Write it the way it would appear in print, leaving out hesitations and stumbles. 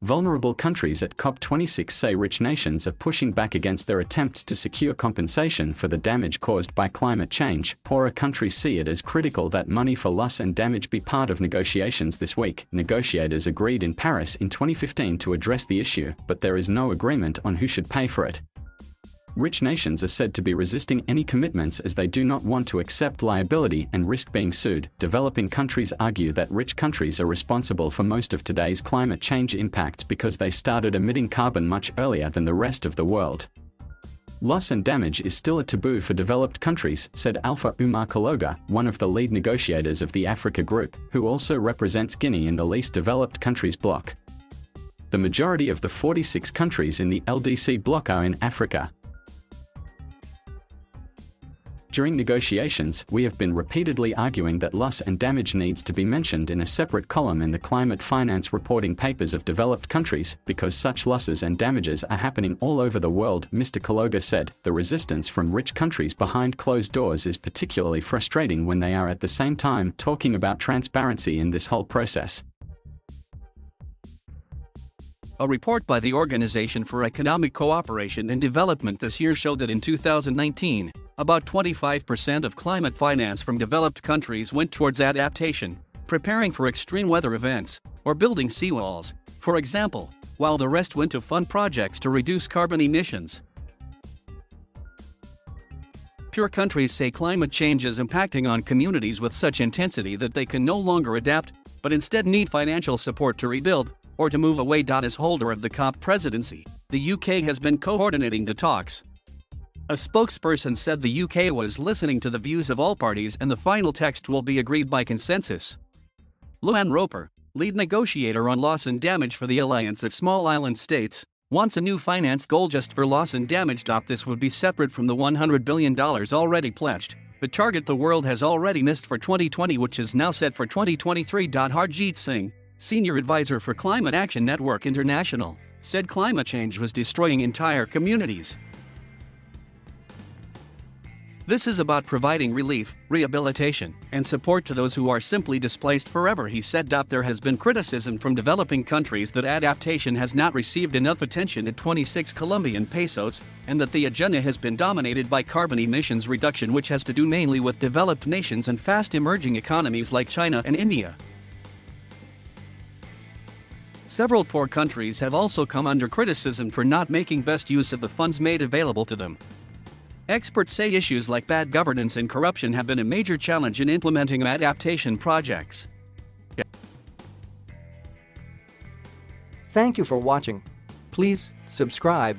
Vulnerable countries at COP26 say rich nations are pushing back against their attempts to secure compensation for the damage caused by climate change. Poorer countries see it as critical that money for loss and damage be part of negotiations this week. Negotiators agreed in Paris in 2015 to address the issue, but there is no agreement on who should pay for it. Rich nations are said to be resisting any commitments as they do not want to accept liability and risk being sued. Developing countries argue that rich countries are responsible for most of today's climate change impacts because they started emitting carbon much earlier than the rest of the world. Loss and damage is still a taboo for developed countries, said Alpha Umar Kaloga, one of the lead negotiators of the Africa Group, who also represents Guinea in the least developed countries bloc. The majority of the 46 countries in the LDC bloc are in Africa. During negotiations, we have been repeatedly arguing that loss and damage needs to be mentioned in a separate column in the climate finance reporting papers of developed countries, because such losses and damages are happening all over the world, Mr. Kaloga said. The resistance from rich countries behind closed doors is particularly frustrating when they are at the same time talking about transparency in this whole process. A report by the Organization for Economic Cooperation and Development this year showed that in 2019, about 25% of climate finance from developed countries went towards adaptation, preparing for extreme weather events, or building seawalls, for example, while the rest went to fund projects to reduce carbon emissions. Poor countries say climate change is impacting on communities with such intensity that they can no longer adapt, but instead need financial support to rebuild, or to move away. As holder of the COP presidency, the UK has been coordinating the talks. A spokesperson said the UK was listening to the views of all parties and the final text will be agreed by consensus. Luann Roper, lead negotiator on loss and damage for the Alliance of Small Island States, wants a new finance goal just for loss and damage. This would be separate from the $100 billion already pledged, the target the world has already missed for 2020, which is now set for 2023. Harjeet Singh, senior advisor for Climate Action Network International, said climate change was destroying entire communities. This is about providing relief, rehabilitation, and support to those who are simply displaced forever, he said. There has been criticism from developing countries that adaptation has not received enough attention at 26 Colombian pesos, and that the agenda has been dominated by carbon emissions reduction, which has to do mainly with developed nations and fast emerging economies like China and India. Several poor countries have also come under criticism for not making best use of the funds made available to them. Experts say issues like bad governance and corruption have been a major challenge in implementing adaptation projects. Thank you for watching. Please subscribe.